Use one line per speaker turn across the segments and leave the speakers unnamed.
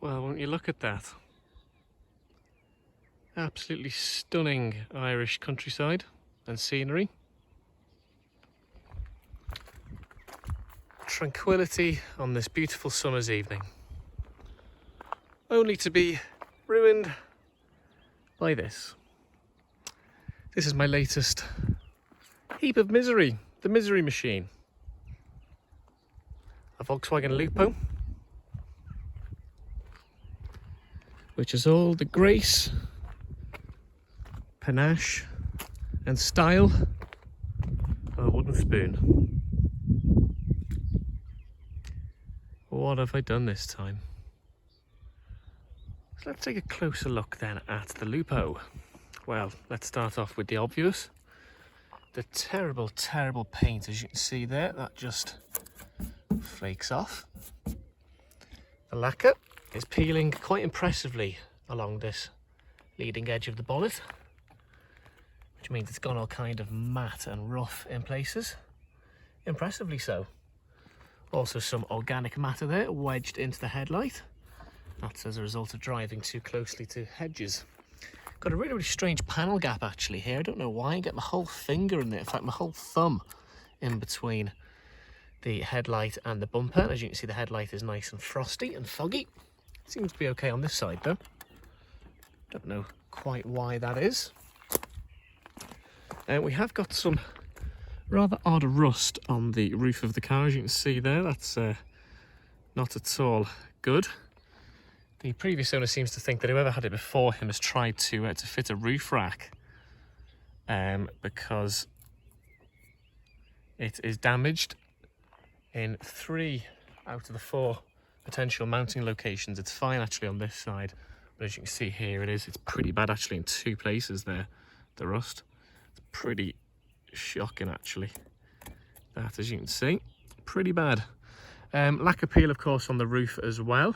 Well, won't you look at that? Absolutely stunning Irish countryside and scenery. Tranquility on this beautiful summer's evening. Only to be ruined by this. This is my latest heap of misery, the misery machine. A Volkswagen Lupo, which is all the grace, panache and style of a wooden spoon. What have I done this time? So let's take a closer look then at the Lupo. Well, let's start off with the obvious. The terrible, terrible paint, as you can see there, that just flakes off. The lacquer is peeling quite impressively along this leading edge of the bonnet, which means it's gone all kind of matte and rough in places. Impressively so. Also some organic matter there wedged into the headlight. That's as a result of driving too closely to hedges. Got a really, really strange panel gap actually here. I don't know why. I get my whole finger in there, in fact my whole thumb in between the headlight and the bumper. As you can see, the headlight is nice and frosty and foggy. Seems to be okay on this side though. Don't know quite why that is. We have got some rather odd rust on the roof of the car, as you can see there. That's not at all good. The previous owner seems to think that whoever had it before him has tried to fit a roof rack because it is damaged in 3 out of the 4 potential mounting locations. It's fine actually on this side, but as you can see here it's pretty bad actually in 2 places there, the rust. It's pretty shocking actually, that, as you can see, pretty bad. Lack of peel of course on the roof as well,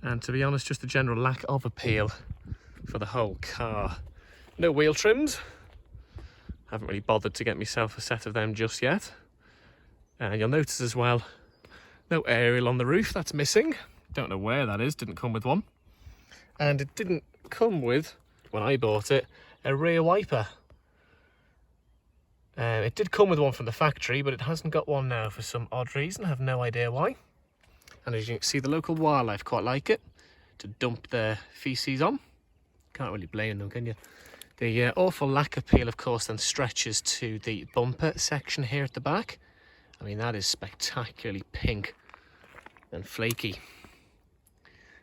and to be honest just a general lack of appeal for the whole car. No wheel trims, haven't really bothered to get myself a set of them just yet. And you'll notice as well, no aerial on the roof, that's missing. Don't know where that is, didn't come with one. And it didn't come with, when I bought it, a rear wiper. It did come with one from the factory, but it hasn't got one now for some odd reason. I have no idea why. And as you can see, the local wildlife quite like it to dump their feces on. Can't really blame them, can you? The awful lack of peel, of course, then stretches to the bumper section here at the back. I mean, that is spectacularly pink and flaky.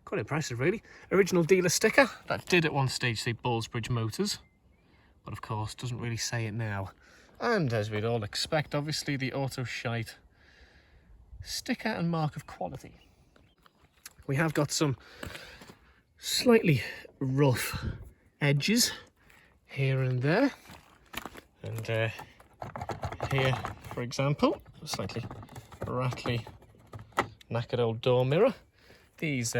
Quite impressive, really. Original dealer sticker. That did at one stage say Ballsbridge Motors, but of course doesn't really say it now. And as we'd all expect, obviously the auto shite sticker and mark of quality. We have got some slightly rough edges here and there, and here, for example, a slightly rattly, knackered old door mirror. These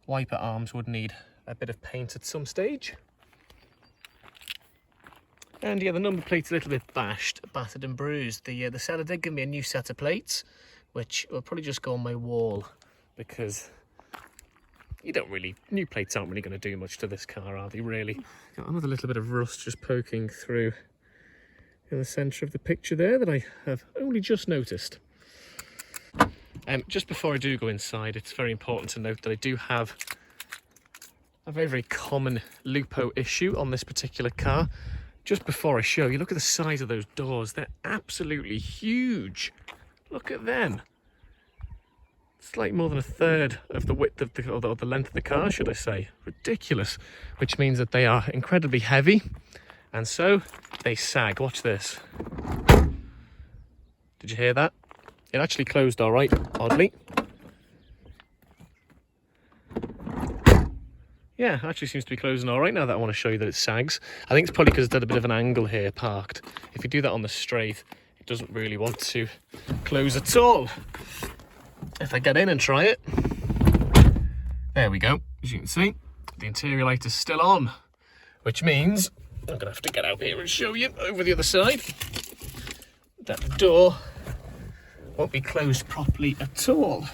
wiper arms would need a bit of paint at some stage. And yeah, the number plate's a little bit bashed, battered and bruised. The seller did give me a new set of plates, which will probably just go on my wall, because new plates aren't really going to do much to this car, are they, really? Got another little bit of rust just poking through in the centre of the picture there that I have only just noticed. Just before I do go inside, it's very important to note that I do have a very, very common Lupo issue on this particular car. Just before I show you, look at the size of those doors. They're absolutely huge. Look at them. It's like more than a third of the width of the length of the car, should I say. Ridiculous. Which means that they are incredibly heavy, and so they sag. Watch this. Did you hear that? It actually closed all right, oddly. Yeah, actually seems to be closing all right now that I want to show you that it sags. I think it's probably because it's at a bit of an angle here parked. If you do that on the straight, it doesn't really want to close at all. If I get in and try it, there we go. As you can see, the interior light is still on, which means I'm gonna have to get out here and show you over the other side that the door won't be closed properly at all.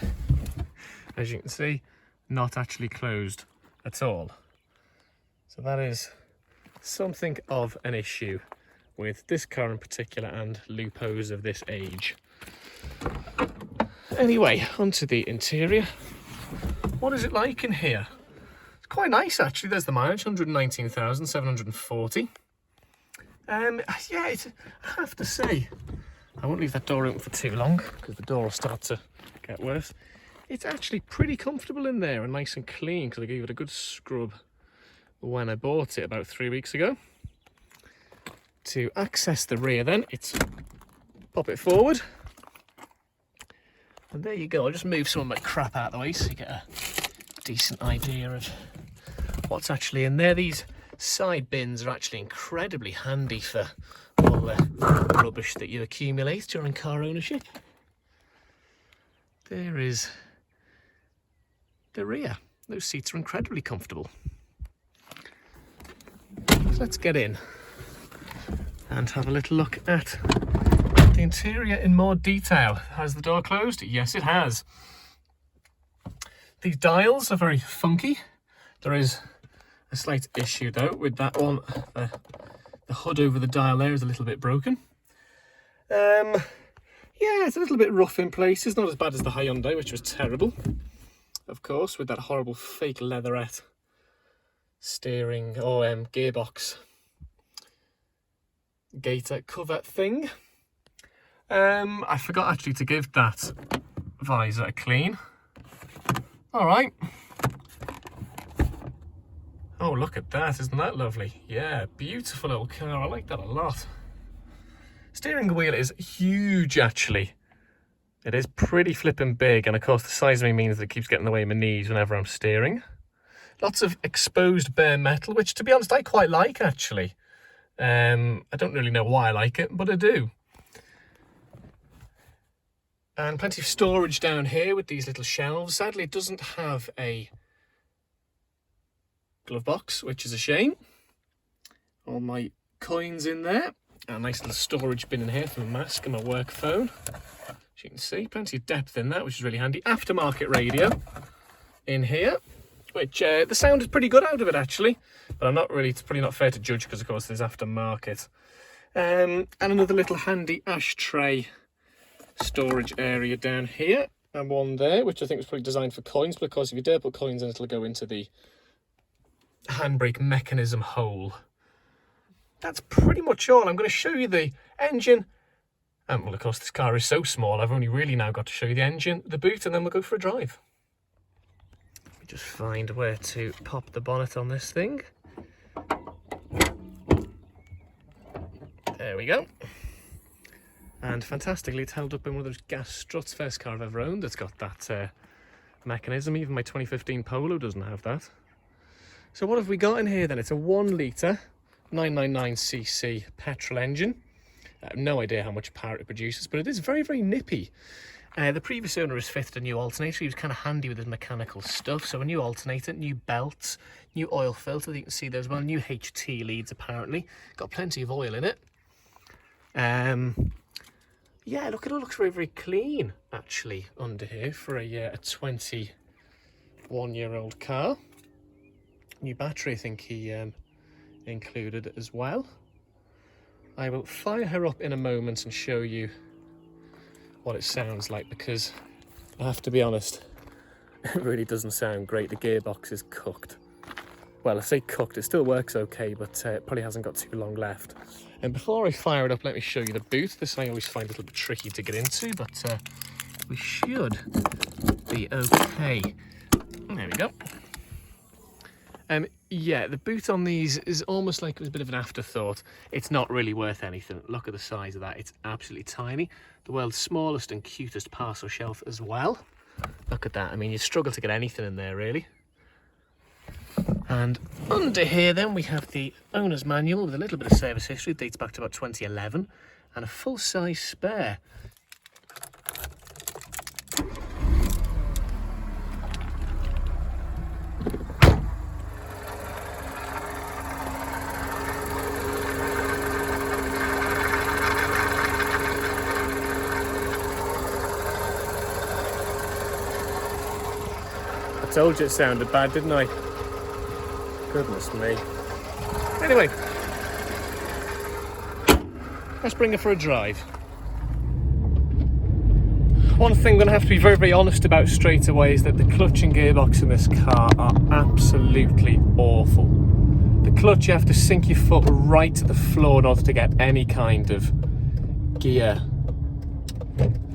as you can see, not actually closed at all. So that is something of an issue with this car in particular and Lupos of this age. Anyway, onto the interior. What is it like in here? It's quite nice actually. There's the mileage, 119,740. Yeah, I have to say, I won't leave that door open for too long because the door will start to get worse. It's actually pretty comfortable in there and nice and clean because I gave it a good scrub when I bought it about 3 weeks ago. To access the rear then, it's pop it forward. And there you go. I'll just move some of my crap out of the way so you get a decent idea of what's actually in there. These side bins are actually incredibly handy for all the rubbish that you accumulate during car ownership. There is the rear. Those seats are incredibly comfortable. So let's get in and have a little look at the interior in more detail. Has the door closed? Yes, it has. These dials are very funky. There is a slight issue though with that one. The hood over the dial there is a little bit broken. Yeah, it's a little bit rough in places. Not as bad as the Hyundai, which was terrible, of course, with that horrible fake leatherette steering or gearbox gator cover thing. I forgot actually to give that visor a clean. All right. Oh, look at that. Isn't that lovely? Yeah, beautiful old car. I like that a lot. Steering wheel is huge, actually. It is pretty flippin' big, and of course the size of me means that it keeps getting in the way of my knees whenever I'm steering. Lots of exposed bare metal, which to be honest I quite like actually. I don't really know why I like it, but I do. And plenty of storage down here with these little shelves. Sadly it doesn't have a glove box, which is a shame. All my coins in there. A nice little storage bin in here for my mask and my work phone. As you can see, plenty of depth in that, which is really handy. Aftermarket radio in here, which the sound is pretty good out of it actually, but it's probably not fair to judge because of course there's aftermarket. And another little handy ashtray storage area down here, and one there, which I think was probably designed for coins, but of course if you dare put coins in, it'll go into the handbrake mechanism hole. That's pretty much all. I'm going to show you the engine. Well, of course, this car is so small, I've only really now got to show you the engine, the boot, and then we'll go for a drive. Let me just find where to pop the bonnet on this thing. There we go. And fantastically, it's held up in one of those gas struts. First car I've ever owned that's got that mechanism. Even my 2015 Polo doesn't have that. So what have we got in here then? It's a 1 litre 999cc petrol engine. I have no idea how much power it produces, but it is very, very nippy. The previous owner has fitted a new alternator. He was kind of handy with his mechanical stuff. So a new alternator, new belts, new oil filter. You can see there's well, new HT leads apparently. Got plenty of oil in it. Yeah, look, it all looks very, very clean actually under here for a 21-year-old car. New battery, I think he included as well. I will fire her up in a moment and show you what it sounds like, because I have to be honest, it really doesn't sound great. The gearbox is cooked. Well, I say cooked, it still works okay, but it probably hasn't got too long left. And before I fire it up, let me show you the boot. This I always find a little bit tricky to get into, but we should be okay. There we go. Yeah, the boot on these is almost like it was a bit of an afterthought. It's not really worth anything. Look at the size of that. It's absolutely tiny. The world's smallest and cutest parcel shelf as well. Look at that. I mean, you struggle to get anything in there, really. And under here, then, we have the owner's manual with a little bit of service history. It dates back to about 2011. And a full-size spare. told you it sounded bad, didn't I? Goodness me. Anyway, let's bring her for a drive. One thing I'm going to have to be very, very honest about straight away is that the clutch and gearbox in this car are absolutely awful. The clutch, you have to sink your foot right to the floor in order to get any kind of gear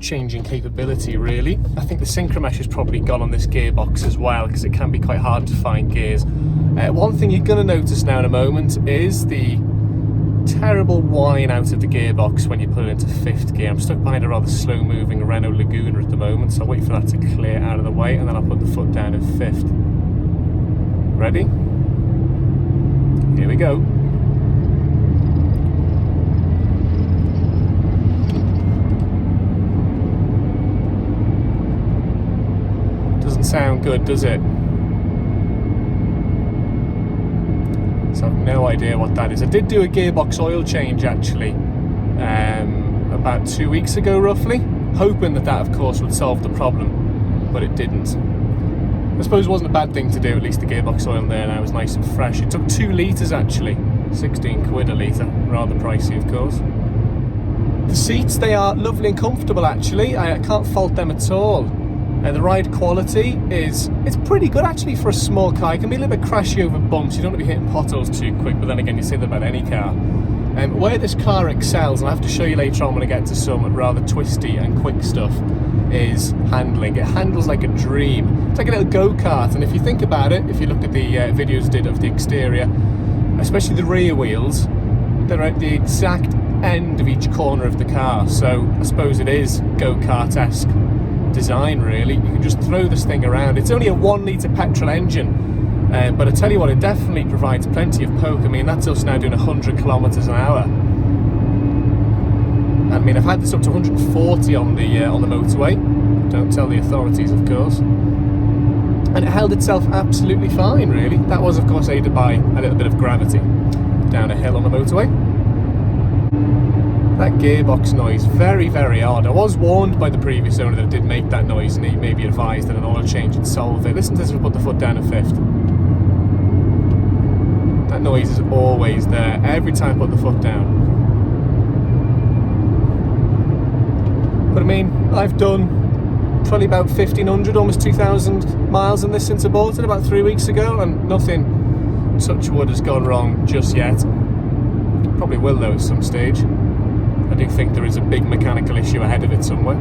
changing capability, really. I think the synchromesh has probably gone on this gearbox as well, because it can be quite hard to find gears. One thing you're going to notice now in a moment is the terrible whine out of the gearbox when you put it into fifth gear. I'm stuck behind a rather slow moving Renault Laguna at the moment, so I'll wait for that to clear out of the way and then I'll put the foot down in fifth. Ready? Here we go. Doesn't sound good, does it? So I've no idea what that is. I did do a gearbox oil change actually about 2 weeks ago roughly, hoping that of course would solve the problem, but it didn't. I suppose it wasn't a bad thing to do. At least the gearbox oil in there now is nice and fresh. It took 2 litres actually, 16 quid a litre, rather pricey of course. The seats, they are lovely and comfortable actually. I can't fault them at all. The ride quality it's pretty good actually for a small car. It can be a little bit crashy over bumps, you don't want to be hitting potholes too quick, but then again you say that about any car. Where this car excels, and I have to show you later on when I get to some rather twisty and quick stuff, is handling. It handles like a dream. It's like a little go-kart, and if you think about it, if you look at the videos I did of the exterior, especially the rear wheels, they're at the exact end of each corner of the car, so I suppose it is go-kart-esque design really. You can just throw this thing around. It's only a 1 litre petrol engine, but I tell you what, it definitely provides plenty of poke. I mean, that's us now doing 100 kilometers an hour. I mean, I've had this up to 140 on the motorway. Don't tell the authorities, of course. And it held itself absolutely fine, really. That was, of course, aided by a little bit of gravity down a hill on the motorway. That gearbox noise, very, very odd. I was warned by the previous owner that it did make that noise, and he maybe advised that an oil change would solve it. Listen to this and put the foot down in fifth. That noise is always there, every time I put the foot down. But I mean, I've done probably about 1,500, almost 2,000 miles on this since I bought it about 3 weeks ago, and nothing, touch wood, has gone wrong just yet. Probably will though at some stage. I do think there is a big mechanical issue ahead of it somewhere.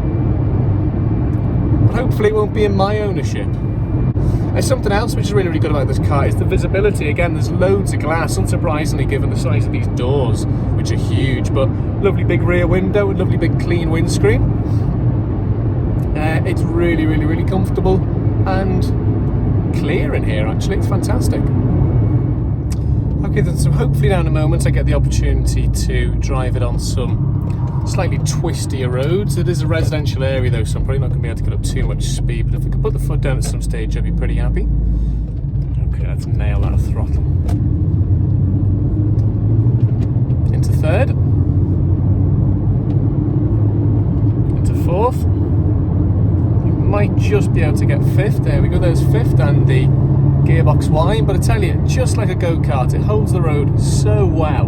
But hopefully it won't be in my ownership. There's something else which is really, really good about this car is the visibility. Again, there's loads of glass, unsurprisingly given the size of these doors, which are huge, but lovely big rear window and lovely big clean windscreen. It's really, really, really comfortable and clear in here actually. It's fantastic. Okay, then, so hopefully now in a moment I get the opportunity to drive it on some slightly twistier roads. It is a residential area though, so I'm probably not going to be able to get up too much speed, but if I could put the foot down at some stage I'd be pretty happy. Okay, let's nail that throttle. Into third. Into fourth. We might just be able to get fifth. There we go, there's fifth, and the gearbox whine, but I tell you, just like a go-kart, it holds the road so well.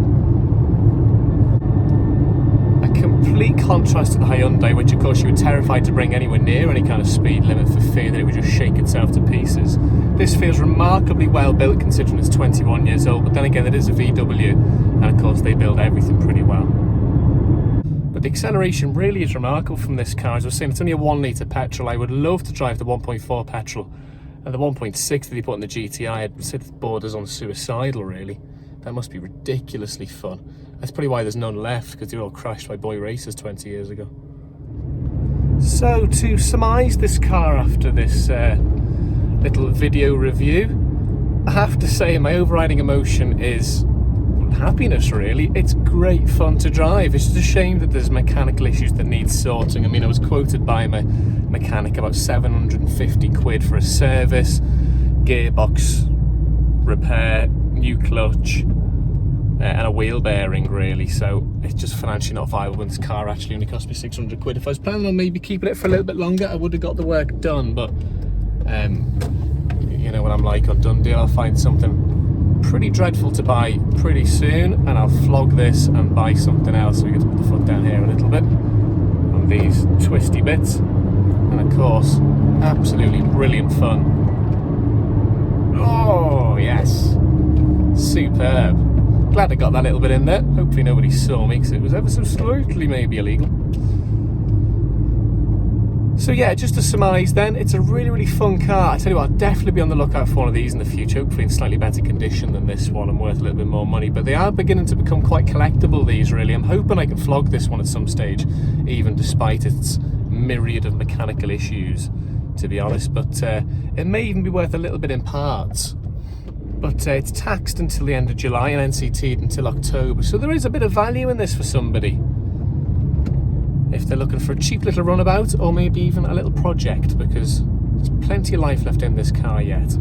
A complete contrast to the Hyundai, which of course you were terrified to bring anywhere near any kind of speed limit for fear that it would just shake itself to pieces. This feels remarkably well built considering it's 21 years old, but then again it is a VW, and of course they build everything pretty well. But the acceleration really is remarkable from this car. As I was saying, it's only a 1 litre petrol. I would love to drive the 1.4 petrol. And the 1.6 that they put in the GTI, I'd say the borders on suicidal, really. That must be ridiculously fun. That's probably why there's none left, because they were all crashed by boy racers 20 years ago. So, to surmise this car after this little video review, I have to say my overriding emotion is happiness, really. It's great fun to drive. It's just a shame that there's mechanical issues that need sorting. I mean, I was quoted by my mechanic about 750 quid for a service, gearbox repair, new clutch, and a wheel bearing, really. So it's just financially not viable when this car actually only cost me 600 quid. If I was planning on maybe keeping it for a little bit longer, I would have got the work done, but you know what I'm like on Done Deal. I'll find something pretty dreadful to buy pretty soon, and I'll flog this and buy something else. So we get to put the foot down here a little bit on these twisty bits, and of course, absolutely brilliant fun. Oh yes, superb. Glad I got that little bit in there. Hopefully nobody saw me because it was ever so slightly maybe illegal. So yeah, just to surmise then, it's a really, really fun car. I tell you what, I'll definitely be on the lookout for one of these in the future, hopefully in slightly better condition than this one and worth a little bit more money. But they are beginning to become quite collectible, these really. I'm hoping I can flog this one at some stage, even despite its myriad of mechanical issues, to be honest. But it may even be worth a little bit in parts. But it's taxed until the end of July and NCT'd until October. So there is a bit of value in this for somebody, if they're looking for a cheap little runabout, or maybe even a little project, because there's plenty of life left in this car yet.